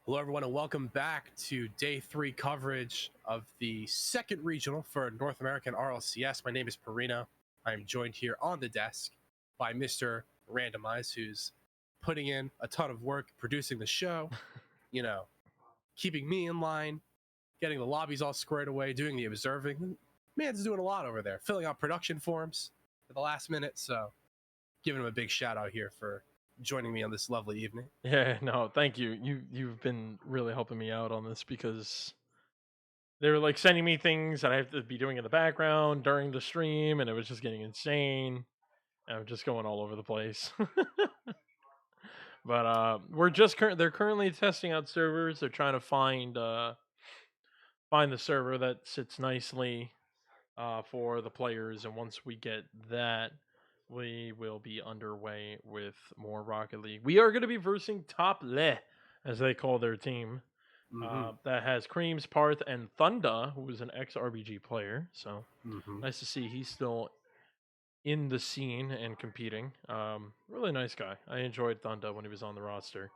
Hello, everyone, and welcome back to day 3 coverage of the second regional for North American RLCS. My name is Perino. I'm joined here on the desk by Mr. Randomize, who's putting in a ton of work producing the show, keeping me in line, getting the lobbies all squared away, doing the observing. Man's doing a lot over there, filling out production forms at the last minute, so giving him a big shout out here for joining me on this lovely evening. Yeah, no, thank you. You've been really helping me out on this because they were like sending me things that I have to be doing in the background during the stream, and it was just getting insane. And I'm just going all over the place. But they're currently testing out servers. They're trying to find the server that sits nicely for the players, and once we get that, we will be underway with more Rocket League. We are going to be versing Stokelyy, as they call their team. That has Creams, Parth, and Thunda, who is an ex-RBG player. So nice to see he's still in the scene and competing. Really nice guy. I enjoyed Thunda when he was on the roster.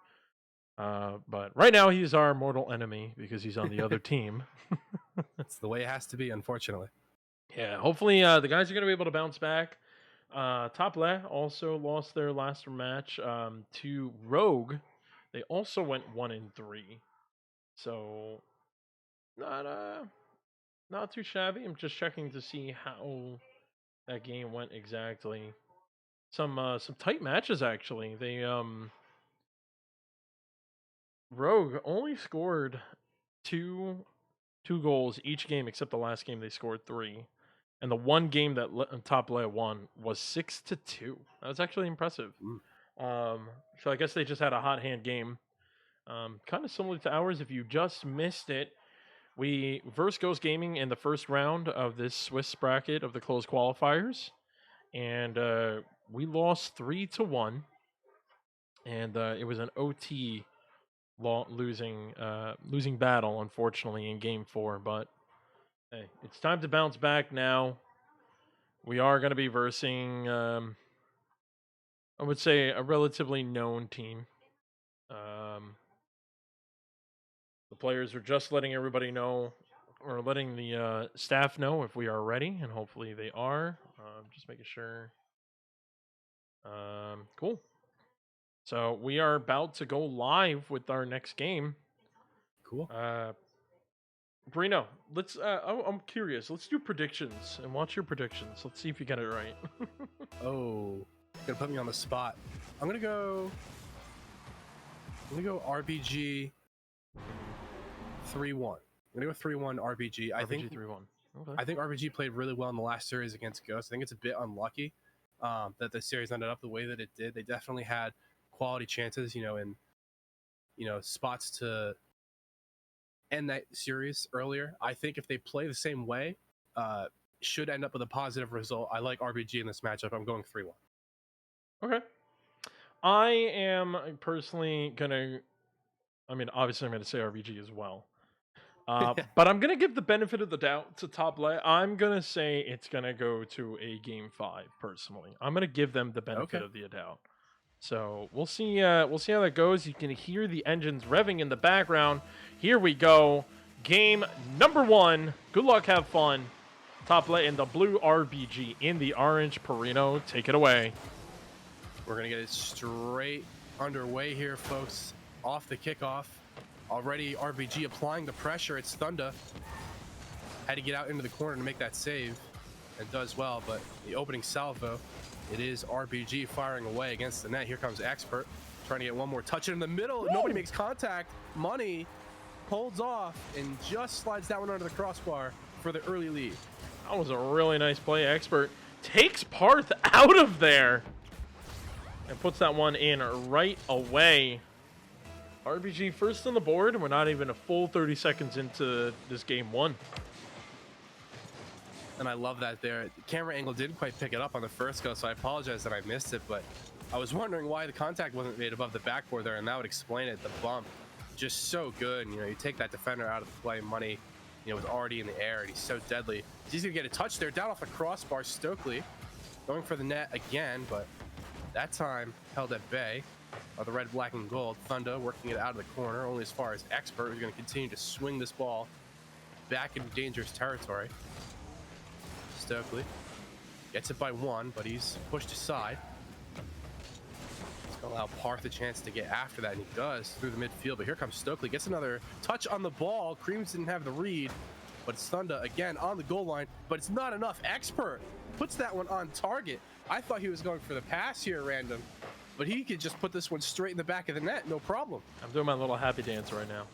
But right now he's our mortal enemy because he's on the other team. It's the way it has to be, unfortunately. Yeah, hopefully the guys are going to be able to bounce back. Stokelyy also lost their last match to Rogue. They also went 1-3. So not too shabby. I'm just checking to see how that game went exactly. Some tight matches actually. They Rogue only scored two goals each game except the last game they scored 3. And the one game that Stokelyy won was 6-2. That was actually impressive. So I guess they just had a hot hand game. Kind of similar to ours. If you just missed it, we versed Ghost Gaming in the first round of this Swiss bracket of the closed qualifiers, and we lost 3-1. And it was an OT losing battle, unfortunately, in Game 4. But hey, it's time to bounce back now. We are going to be versing, I would say, a relatively known team. The players are just letting everybody know, or letting the staff know if we are ready, and hopefully they are. Just making sure. Cool. So we are about to go live with our next game. Cool. Brino, let's. I'm curious. Let's do predictions, and what's your predictions? Let's see if you get it right. Oh, gonna put me on the spot. I'm gonna go RBG 3-1. I'm gonna go 3-1 RBG. RBG 3-1. Okay. I think RBG played really well in the last series against Ghost. I think it's a bit unlucky that the series ended up the way that it did. They definitely had quality chances, in spots to end that series earlier. I think if they play the same way, should end up with a positive result. I like RBG in this matchup. I'm going 3-1. Okay. I am personally gonna. Obviously, I'm gonna say RBG as well. But I'm gonna give the benefit of the doubt to Stokelyy. I'm gonna say it's gonna go to a Game 5. Personally, I'm gonna give them the benefit of the doubt. So we'll see. We'll see how that goes. You can hear the engines revving in the background. Here we go. Game number 1. Good luck. Have fun. Stokelyy in the blue, RBG in the orange. Perino, take it away. We're gonna get it straight underway here, folks. Off the kickoff. Already RBG applying the pressure. It's Thunda. Had to get out into the corner to make that save, and does well, but the opening salvo, it is RBG firing away against the net. Here comes Xpurt, trying to get one more touch in the middle. Woo! Nobody makes contact. Money holds off and just slides that one under the crossbar for the early lead. That was a really nice play. Xpurt takes Parth out of there and puts that one in right away. RBG first on the board, and we're not even a full 30 seconds into this game 1. And I love that there. The camera angle didn't quite pick it up on the first go, so I apologize that I missed it, but I was wondering why the contact wasn't made above the backboard there, and that would explain it. The bump, just so good. You take that defender out of the play. Money, was already in the air, and he's so deadly. He's going to get a touch there, down off the crossbar. Stokelyy going for the net again, but That time held at bay by the red, black, and gold. Thunder working it out of the corner, only as far as Xpurt, who's going to continue to swing this ball back into dangerous territory. Stokelyy gets it by 1, but he's pushed aside. It's going to allow Parth a chance to get after that, and he does through the midfield. But here comes Stokelyy, gets another touch on the ball. Creams didn't have the read, but it's Thunder again on the goal line, but it's not enough. Xpurt puts that one on target. I thought he was going for the pass here, Random, but he could just put this one straight in the back of the net, no problem. I'm doing my little happy dance right now.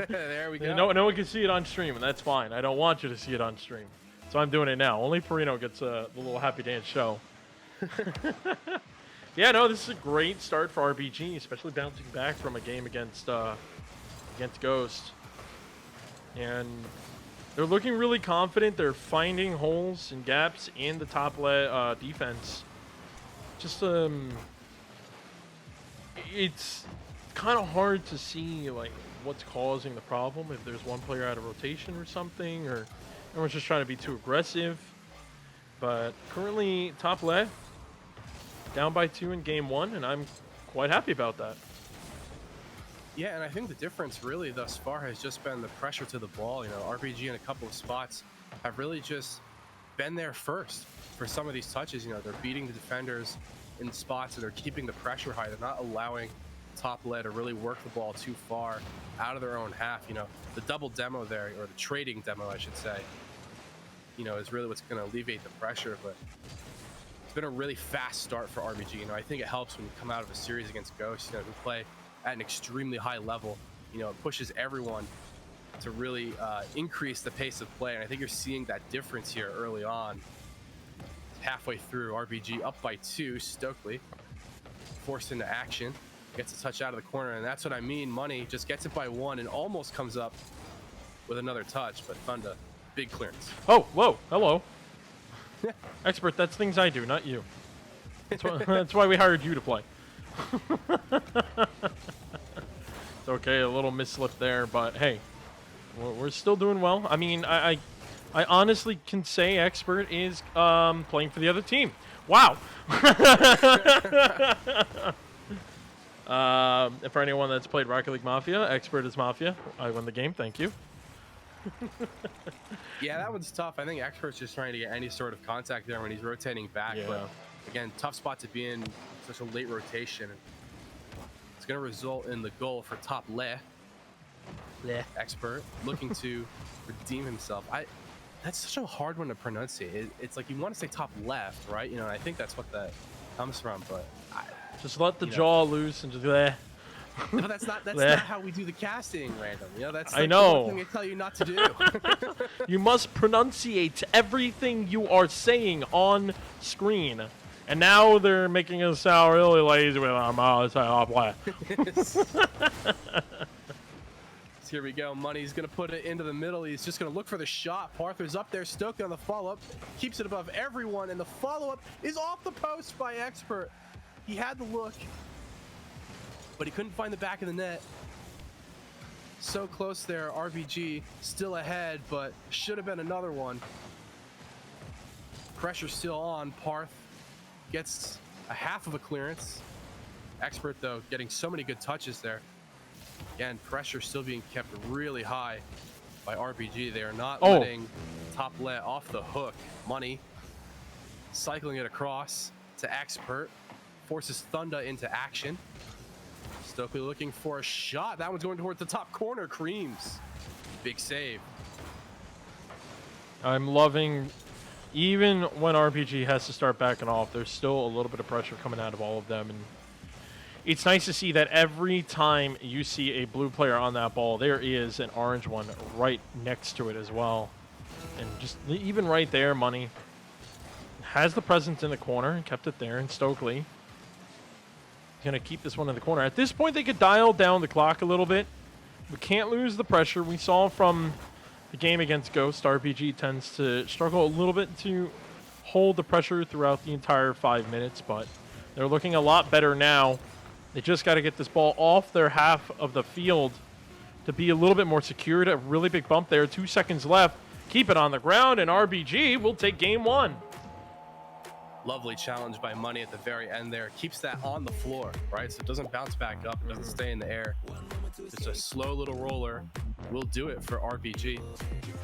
There we go. No one can see it on stream, and that's fine. I don't want you to see it on stream. So I'm doing it now. Only Perino gets the little happy dance show. Yeah, no, this is a great start for RBG, especially bouncing back from a game against Ghost. And they're looking really confident. They're finding holes and gaps in the top defense. Just it's kind of hard to see like what's causing the problem. If there's one player out of rotation or something, or everyone's just trying to be too aggressive. But currently, top left down by 2 in game 1, and I'm quite happy about that. Yeah, and I think the difference really thus far has just been the pressure to the ball. You know, RBG in a couple of spots have really just been there first for some of these touches. You know, they're beating the defenders in spots and they're keeping the pressure high. They're not allowing top led to really work the ball too far out of their own half. You know, the double demo there, or the trading demo, I should say, you know, is really what's going to alleviate the pressure. But it's been a really fast start for RBG. You know, I think it helps when you come out of a series against Ghost, you know, who play at an extremely high level. You know, it pushes everyone to really increase the pace of play, and I think you're seeing that difference here early on. Halfway through, RBG up by 2. Stokelyy forced into action, gets a touch out of the corner, and that's what I mean. Money just gets it by 1 and almost comes up with another touch, but Thunder, big clearance. Oh, whoa, hello. Xpurt, that's things I do, not you. That's why we hired you to play. It's okay, a little misslip there, but hey, we're still doing well. I mean, I honestly can say Xpurt is playing for the other team. Wow. For anyone that's played Rocket League Mafia, Xpurt is Mafia. I won the game, thank you. Yeah, that one's tough. I think Xpurt's just trying to get any sort of contact there when he's rotating back. Yeah. But again, tough spot to be in, such a late rotation. It's going to result in the goal for top left. Xpurt looking to redeem himself. That's such a hard one to pronunciate. It's like you want to say top left, right? You know, I think that's what that comes from. But just let the jaw loose and just bleh. No, that's not how we do the casting, Random. You know, that's like I know. the one thing they tell you not to do. You must pronunciate everything you are saying on screen. And now they're making us sound really lazy with our mouths. So here we go. Money's going to put it into the middle. He's just going to look for the shot. Parther's up there. Stokelyy on the follow-up. Keeps it above everyone. And the follow-up is off the post by Xpurt. He had the look, but he couldn't find the back of the net. So close there. RBG still ahead, but should have been another one. Pressure still on. Parth gets a half of a clearance. Xpurt, though, getting so many good touches there. Again, pressure still being kept really high by RBG. They are not letting top let off the hook. Money cycling it across to Xpurt. Forces Thunder into action. Stokelyy looking for a shot. That one's going towards the top corner. Creams. Big save. I'm loving, even when RPG has to start backing off, there's still a little bit of pressure coming out of all of them. And it's nice to see that every time you see a blue player on that ball, there is an orange one right next to it as well. And just even right there, Money has the presence in the corner and kept it there. And Stokelyy going to keep this one in the corner. At this point, they could dial down the clock a little bit. We can't lose the pressure. We saw from the game against Ghost, RPG tends to struggle a little bit to hold the pressure throughout the entire 5 minutes, but they're looking a lot better now. They just got to get this ball off their half of the field to be a little bit more secured. A really big bump there. 2 seconds left. Keep it on the ground, and RBG will take game 1. Lovely challenge by Money at the very end there. Keeps that on the floor, right? So it doesn't bounce back up. It doesn't stay in the air. Just a slow little roller will do it for RBG.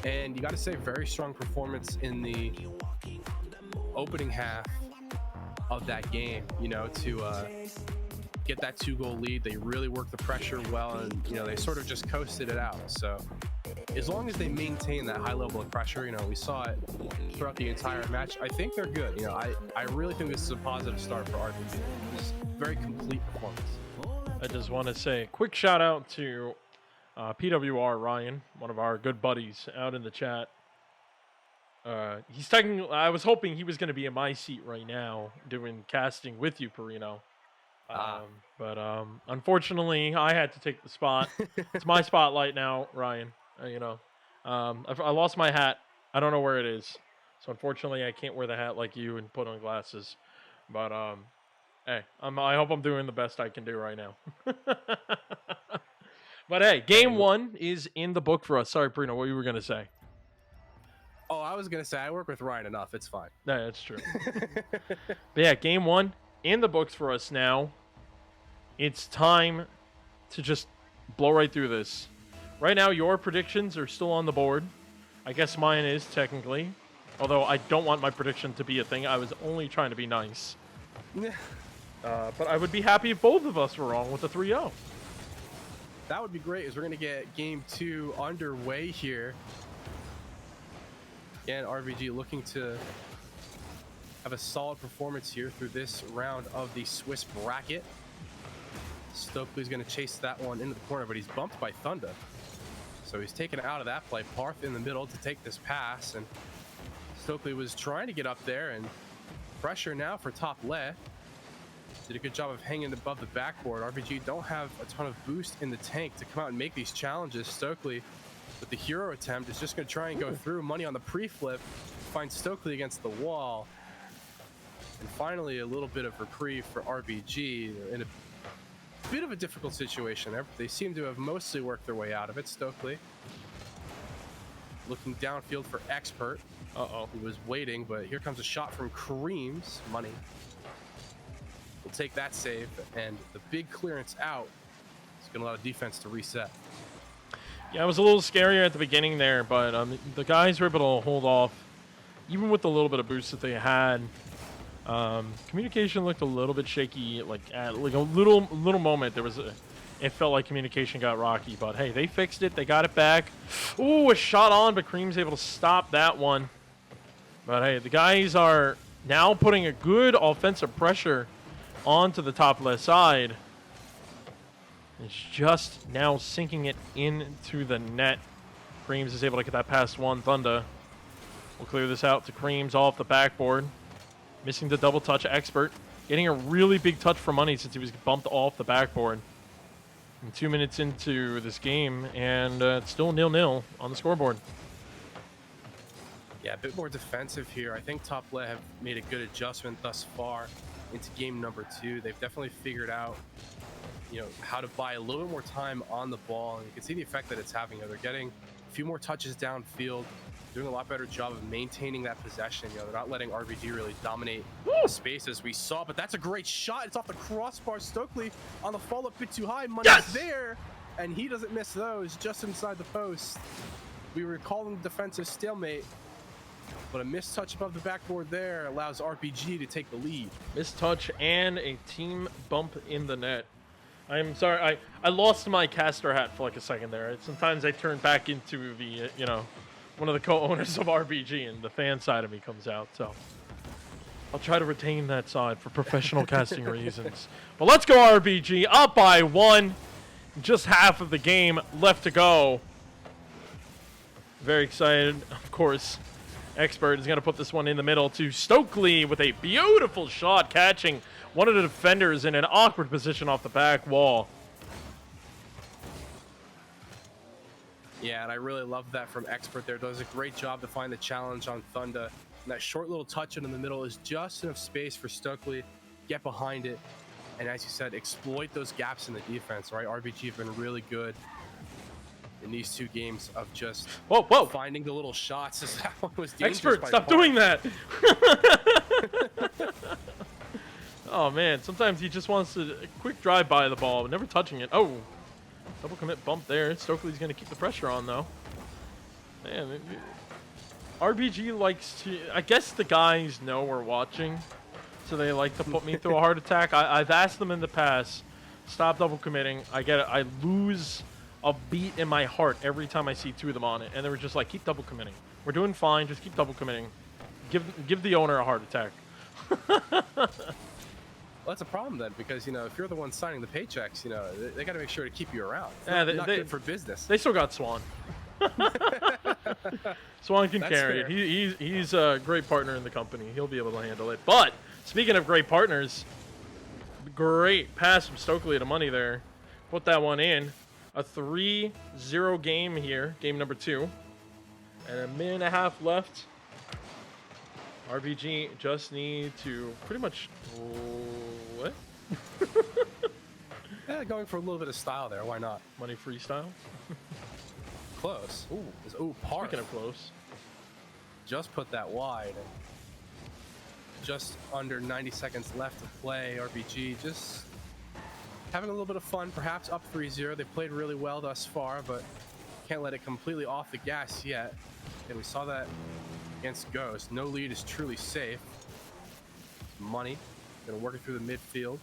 And you got to say, very strong performance in the opening half of that game, you know, to get that 2-goal lead. They really worked the pressure well, and, you know, they sort of just coasted it out. So as long as they maintain that high level of pressure, you know, we saw it throughout the entire match. I think they're good. You know, I really think this is a positive start for RBG. It's a very complete performance. I just want to say a quick shout out to PWR Ryan, one of our good buddies out in the chat. He's technically, I was hoping he was going to be in my seat right now doing casting with you, Perino. But unfortunately, I had to take the spot. It's my spotlight now, Ryan. You know, I lost my hat. I don't know where it is. So unfortunately, I can't wear the hat like you and put on glasses. But hey, I hope I'm doing the best I can do right now. But hey, game one is in the book for us. Sorry, Perino, what you were going to say? Oh, I was going to say, I work with Ryan enough. It's fine. No, that's true. But yeah, game one in the books for us now. It's time to just blow right through this. Right now, your predictions are still on the board. I guess mine is, technically. Although I don't want my prediction to be a thing. I was only trying to be nice. But I would be happy if both of us were wrong with the 3-0. That would be great, as we're going to get game two underway here. Again, RBG looking to have a solid performance here through this round of the Swiss bracket. Stokely's going to chase that one into the corner, but he's bumped by Thunder. So he's taken out of that play. Parth in the middle to take this pass, and Stokelyy was trying to get up there, and pressure now for top left. Did a good job of hanging above the backboard. RBG don't have a ton of boost in the tank to come out and make these challenges. Stokelyy with the hero attempt is just going to try and go through. Money on the pre-flip, finds Stokelyy against the wall. And finally, a little bit of reprieve for RBG in a bit of a difficult situation there. They seem to have mostly worked their way out of it. Stokelyy looking downfield for Xpurt. He was waiting, but here comes a shot from Kareem's. Money will take that save, and the big clearance out is going to allow defense to reset. Yeah, it was a little scarier at the beginning there, but the guys were able to hold off, even with the little bit of boost that they had. Communication looked a little bit shaky, like at like a little moment. It felt like communication got rocky, but hey, they fixed it. They got it back. Ooh, a shot on, but Kareem's able to stop that one. But hey, the guys are now putting a good offensive pressure onto the top left side. It's just now sinking it into the net. Kareem's is able to get that past one. Thunder will clear this out to Kareem's off the backboard. Missing the double touch. Xpurt getting a really big touch for Money since he was bumped off the backboard. And 2 minutes into this game, and it's still 0-0 on the scoreboard. Yeah, a bit more defensive here. I think Top Left have made a good adjustment thus far into game number 2. They've definitely figured out, you know, how to buy a little bit more time on the ball, and you can see the effect that it's having. They're getting a few more touches downfield, doing a lot better job of maintaining that possession. You know, they're not letting RBG really dominate the space as we saw, but that's a great shot. It's off the crossbar. Stokelyy on the follow-up, bit too high. Money's there, and he doesn't miss those, just inside the post. We were calling defensive stalemate, but a missed touch above the backboard there allows RBG to take the lead. Missed touch and a team bump in the net. I'm sorry, I lost my caster hat for like a second there. Sometimes I turn back into the, you know, one of the co-owners of RBG, and the fan side of me comes out, so I'll try to retain that side for professional casting reasons. But let's go RBG, up by 1. Just half of the game left to go. Very excited, of course. Xpurt is going to put this one in the middle to Stokelyy with a beautiful shot, catching one of the defenders in an awkward position off the back wall. Yeah, and I really love that from Xpurt there. Does a great job to find the challenge on Thunder. And that short little touch in the middle is just enough space for Stokelyy, get behind it, and as you said, exploit those gaps in the defense, right? RBG have been really good in these 2 games of just finding the little shots. As that one was dangerous. Xpurt, stop doing that! Oh man, sometimes he just wants to quick drive by the ball, never touching it. Oh, double commit bump there. Stokely's gonna keep the pressure on though. Man, RBG likes to. I guess the guys know we're watching, so they like to put me through a heart attack. I've asked them in the past, stop double committing. I get it. I lose a beat in my heart every time I see 2 of them on it, and they were just like, keep double committing. We're doing fine. Just keep double committing. Give the owner a heart attack. Well, that's a problem then, because if you're the one signing the paychecks, they got to make sure to keep you around. It's Yeah, not good for business. They still got Swan. Swan can That's carry fair. it. He's a great partner in the company. He'll be able to handle it. But speaking of great partners, great pass from Stokelyy to money there. Put that one in. A 3-0 game here, game number 2, and a minute and a half left. RBG just need to pretty much what? Yeah, going for a little bit of style there. Why not? Money freestyle. Close. Ooh, par. Speaking of close. Just put that wide. Just under 90 seconds left to play. RBG just having a little bit of fun, perhaps up 3-0. They played really well thus far, but can't let it completely off the gas yet. And we saw that against Ghost. No lead is truly safe. Money. Gonna work it through the midfield.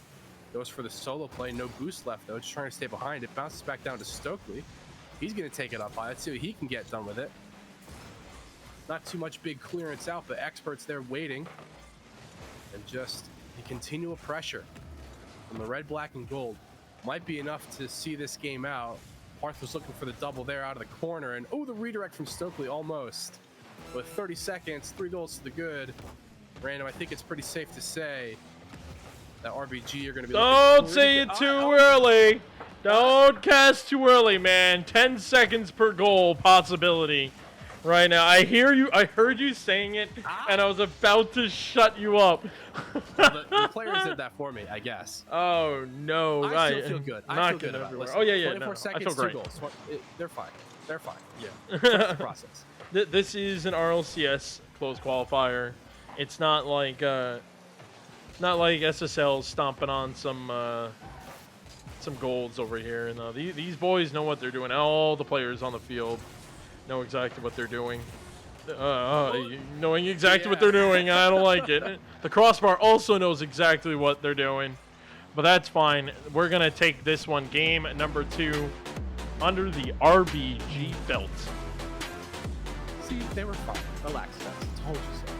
Goes for the solo play. No boost left, though. Just trying to stay behind it. Bounces back down to Stokelyy. He's going to take it up high. Let's see what he can get done with it. Not too much big clearance out, but Xpurt's there waiting. And just the continual pressure from the red, black, and gold might be enough to see this game out. Parth was looking for the double there out of the corner. And the redirect from Stokelyy almost. With 30 seconds, 3 goals to the good. Random, I think it's pretty safe to say that RBG are going to be. Don't say it too early. Don't cast too early, man. 10 seconds per goal possibility right now. I heard you saying it, and I was about to shut you up. The players did that for me, I guess. Oh, no. I still feel good. I feel good about it. Listen, Oh, yeah. 24 No, seconds, I feel 2 great. goals. They're fine. They're fine. Yeah. Trust the process. This is an RLCS closed qualifier. It's not like SSL stomping on some golds over here. No, these boys know what they're doing. All the players on the field know exactly what they're doing. Knowing exactly what they're doing, I don't like it. The crossbar also knows exactly what they're doing, but that's fine. We're gonna take this one, game number 2, under the RBG belt. See, they were fine. Relax, guys. I told you so.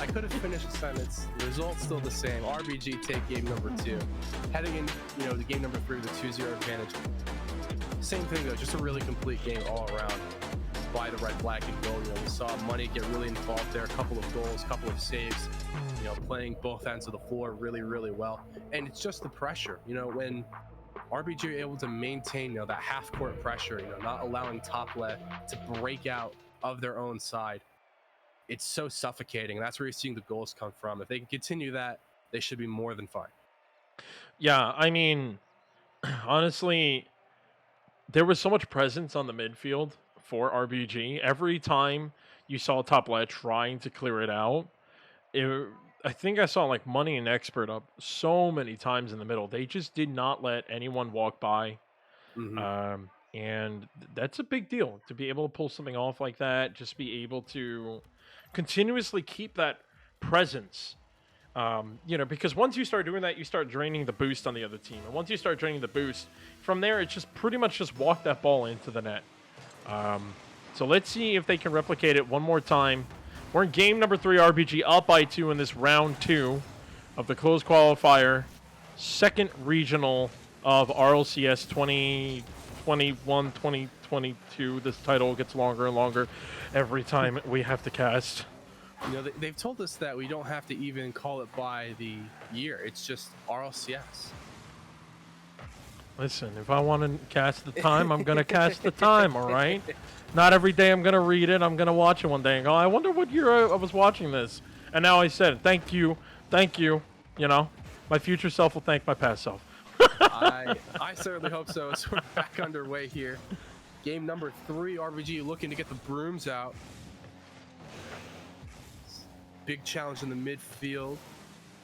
I could have finished the sentence. The result's still the same. RBG take game number 2. Heading in, the game number 3 with a 2-0 advantage. Same thing though, just a really complete game all around. By the red, black, and gold. We saw Money get really involved there. A couple of goals, a couple of saves. Playing both ends of the floor really, really well. And it's just the pressure. When RBG are able to maintain, that half-court pressure. Not allowing top left to break out of their own side. It's so suffocating. That's where you're seeing the goals come from. If they can continue that, they should be more than fine. Yeah, I mean, honestly, there was so much presence on the midfield for RBG. Every time you saw top left trying to clear it out, I think I saw like Money and Xpurt up so many times in the middle. They just did not let anyone walk by. Mm-hmm. And that's a big deal to be able to pull something off like that, just be able to continuously keep that presence. Because once you start doing that, you start draining the boost on the other team. And once you start draining the boost, from there, it's just pretty much just walk that ball into the net. So let's see if they can replicate it one more time. We're in game number 3, RBG up by 2 in this round 2 of the closed qualifier. Second regional of RLCS 2021, 2022. This title gets longer and longer every time we have to cast. They've told us that we don't have to even call it by the year. It's just RLCS. Listen, if I want to cast the time, I'm going to cast the time, all right? Not every day I'm going to read it. I'm going to watch it one day and go, I wonder what year I was watching this. And now I said, thank you. My future self will thank my past self. I certainly hope so. So we're back underway here. Game number 3, RBG looking to get the brooms out. Big challenge in the midfield.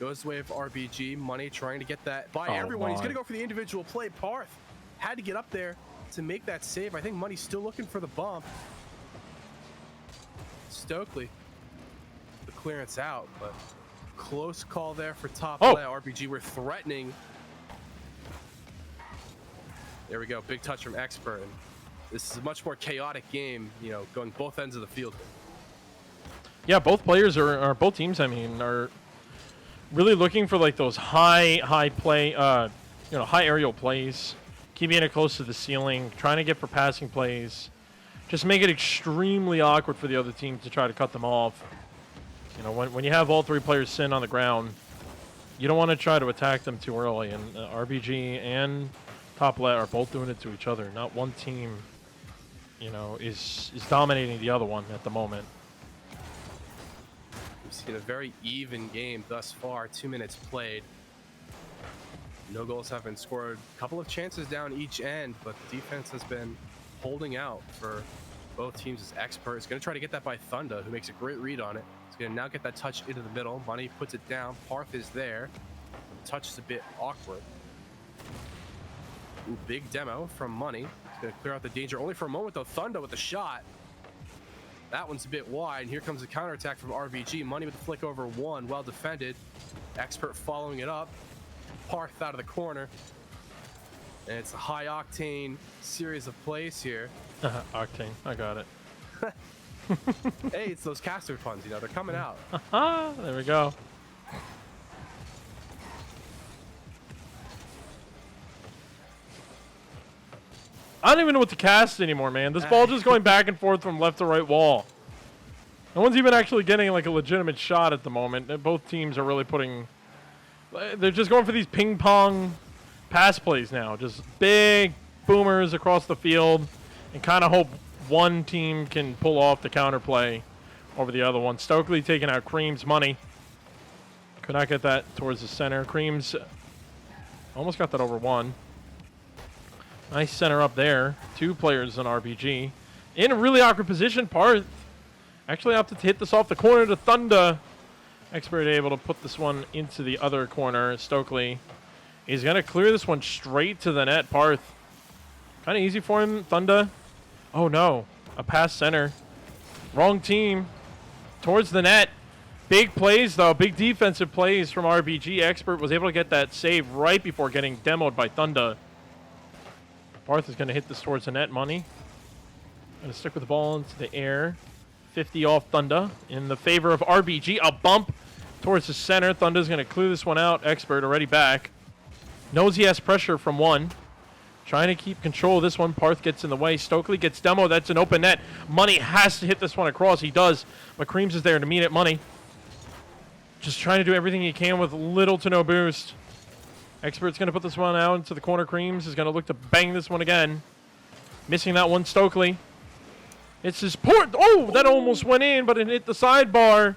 Goes the way of RBG. Money trying to get that by Oh everyone. He's my. going to go for the individual play. Parth had to get up there to make that save. I think Money's still looking for the bump. Stokelyy, the clearance out, but close call there for top lane. RBG were threatening. There we go. Big touch from Xpurt. And this is a much more chaotic game, you know, going both ends of the field. Yeah, both players both teams, I mean, are really looking for like those high play, high aerial plays, keeping it close to the ceiling, trying to get for passing plays, just make it extremely awkward for the other team to try to cut them off. You know, when you have all three players sitting on the ground, you don't want to try to attack them too early. And RBG and Top Let are both doing it to each other. Not one team, you know, is dominating the other one at the moment. We've seen a very even game thus far. 2 minutes played. No goals have been scored. A couple of chances down each end, but the defense has been holding out for both teams. As Xpurt is going to try to get that by Thunda, who makes a great read on it. He's going to now get that touch into the middle. Money puts it down. Parth is there. The touch is a bit awkward. Ooh, big demo from Money. He's going to clear out the danger. Only for a moment, though. Thunda with the shot. That one's a bit wide. And here comes the counterattack from RBG. Money with the flick over one. Well defended. Xpurt following it up. Parth out of the corner. And it's a high-octane series of plays here. Octane, I got it. Hey, it's those caster puns, you know, they're coming out. There we go. I don't even know what to cast anymore, man. This ball just going back and forth from left to right wall. No one's even actually getting like a legitimate shot at the moment. Both teams are really putting... They're just going for these ping pong pass plays now. Just big boomers across the field and kind of hope one team can pull off the counterplay over the other one. Stokelyy taking out Cream's Money. Could not get that towards the center. Cream's almost got that over one. Nice center up there. Two players on RBG. In a really awkward position. Parth actually opted to hit this off the corner to Thunda. Xpurt able to put this one into the other corner. Stokelyy is going to clear this one straight to the net. Parth. Kind of easy for him. Thunda. Oh no. A pass center. Wrong team. Towards the net. Big plays though. Big defensive plays from RBG. Xpurt was able to get that save right before getting demoed by Thunda. Parth is going to hit this towards the net. Money. Going to stick with the ball into the air. 50 off Thunda in the favor of RBG. A bump towards the center. Thunda's going to clear this one out. Xpurt already back. Knows he has pressure from one. Trying to keep control of this one. Parth gets in the way. Stokelyy gets demo. That's an open net. Money has to hit this one across. He does. But Creams is there to meet it. Money just trying to do everything he can with little to no boost. Xpurt's going to put this one out into the corner. Creams is going to look to bang this one again. Missing that one, Stokelyy. It's his port. Oh, that almost went in, but it hit the sidebar.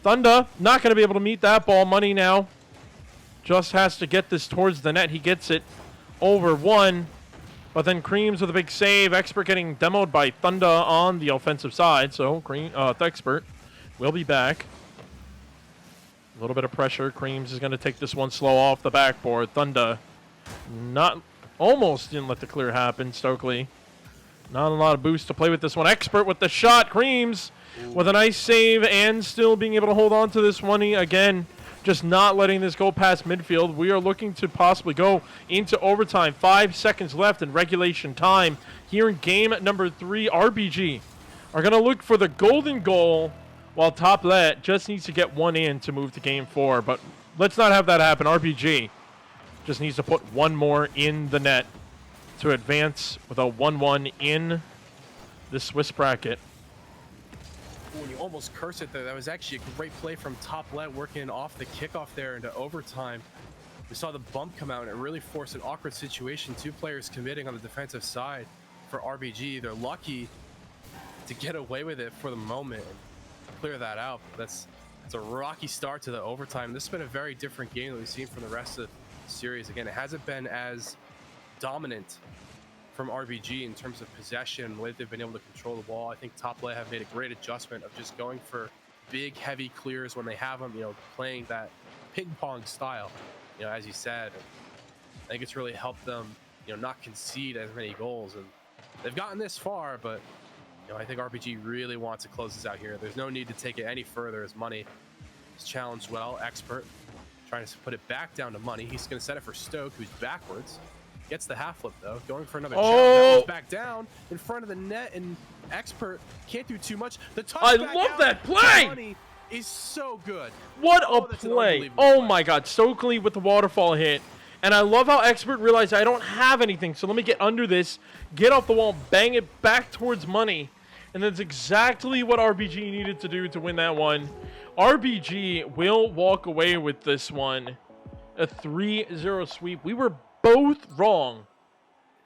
Thunda not going to be able to meet that ball. Money now just has to get this towards the net. He gets it over one, but then Creams with a big save. Xpurt getting demoed by Thunda on the offensive side. So Xpurt will be back. A little bit of pressure. Creams is going to take this one slow off the backboard. Thunda almost didn't let the clear happen. Stokelyy. Not a lot of boost to play with this one. Xpurt with the shot. Creams with a nice save and still being able to hold on to this one. Again, just not letting this go past midfield. We are looking to possibly go into overtime. 5 seconds left in regulation time. Here in game number 3, RBG are going to look for the golden goal, while Top Let just needs to get one in to move to game 4. But let's not have that happen. RBG just needs to put one more in the net to advance with a 1-1 in the Swiss bracket. When you almost curse it there, that was actually a great play from Top Let, working off the kickoff there into overtime. We saw the bump come out and it really forced an awkward situation. 2 players committing on the defensive side for RBG. They're lucky to get away with it for the moment and clear that out. It's a rocky start to the overtime. This has been a very different game that we've seen from the rest of the series. Again, it hasn't been as dominant from RBG in terms of possession and the way they've been able to control the ball. I think Top Let have made a great adjustment of just going for big, heavy clears when they have them, you know, playing that ping pong style. As you said, I think it's really helped them, not concede as many goals, and they've gotten this far. But I think RPG really wants to close this out here. There's no need to take it any further as Money is challenged well. Xpurt trying to put it back down to Money. He's going to set it for Stoke, who's backwards. Gets the half flip though, going for another challenge. That one's back down in front of the net, and Xpurt can't do too much. The touch I love that play. Money is so good. What a play! Oh my God, Stokelyy with the waterfall hit, and I love how Xpurt realized I don't have anything, so let me get under this, get off the wall, bang it back towards Money, and that's exactly what RBG needed to do to win that one. RBG will walk away with this one, a 3-0 sweep. We were both wrong,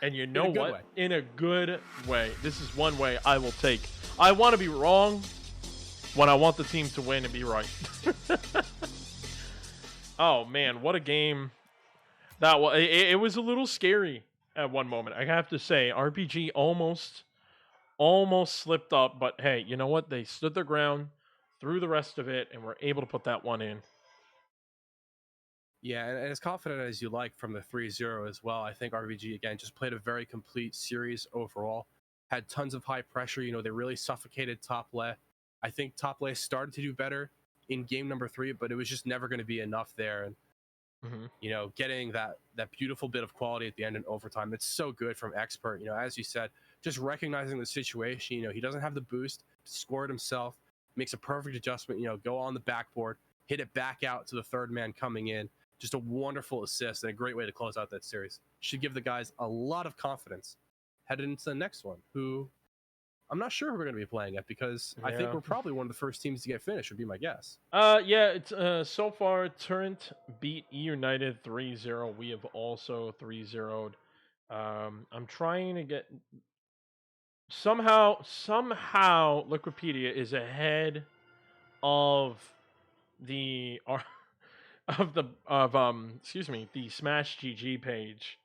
and you know what? In a good way. This is one way I will take. I want to be wrong when I want the team to win and be right. Oh man, what a game that was. It was a little scary at one moment, I have to say. RPG almost slipped up, but hey, you know what? They stood their ground through the rest of it and were able to put that one in. Yeah, and as confident as you like from the 3-0 as well. I think RBG, again, just played a very complete series overall. Had tons of high pressure. They really suffocated top left. I think top left started to do better in game number 3, but it was just never going to be enough there. And, getting that beautiful bit of quality at the end in overtime, it's so good from Xpurt. As you said, just recognizing the situation. He doesn't have the boost, score it himself, makes a perfect adjustment, go on the backboard, hit it back out to the third man coming in. Just a wonderful assist and a great way to close out that series. Should give the guys a lot of confidence headed into the next one, who I'm not sure who we're going to be playing at, because I think we're probably one of the first teams to get finished, would be my guess. Yeah, it's so far Torrent beat E United 3-0. We have also 3-0'd. I'm trying to get somehow Liquipedia is ahead of the the Smash GG page.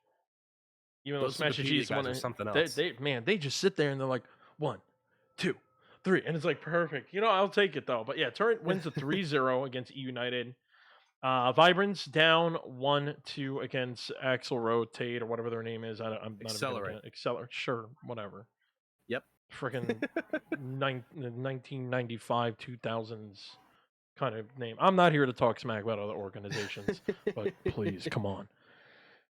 Even though Smash GG is one of something else. They just sit there and they're like 1, 2, 3, and it's like perfect. I'll take it though. But yeah, Torrent wins a 3-0 against E United. Vibrance down 1-2 against Axel Rotate or whatever their name is. I'm not Accelerate. Sure, whatever. Yep. Freaking 1995 2000s kind of name. I'm not here to talk smack about other organizations, but please, come on.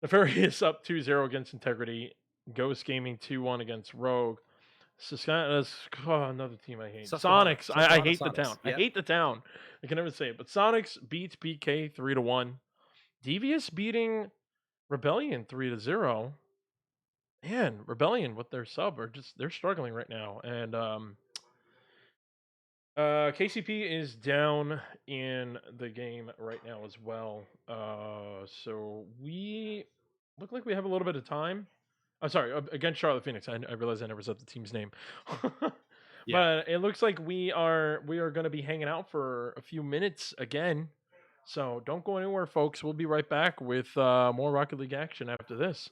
Nefarious up 2-0 against Integrity. Ghost Gaming 2-1 against Rogue. Another team I hate. Sonics. I hate the town. Yep. I hate the town. I can never say it. But Sonics beats BK 3-1. Devious beating Rebellion 3-0. Man, Rebellion with their sub they're struggling right now. And KCP is down in the game right now as well. So we look like we have a little bit of time. I'm sorry, against Charlotte Phoenix. I realized I never said the team's name. Yeah. But it looks like we are going to be hanging out for a few minutes again. So don't go anywhere, folks. We'll be right back with more Rocket League action after this.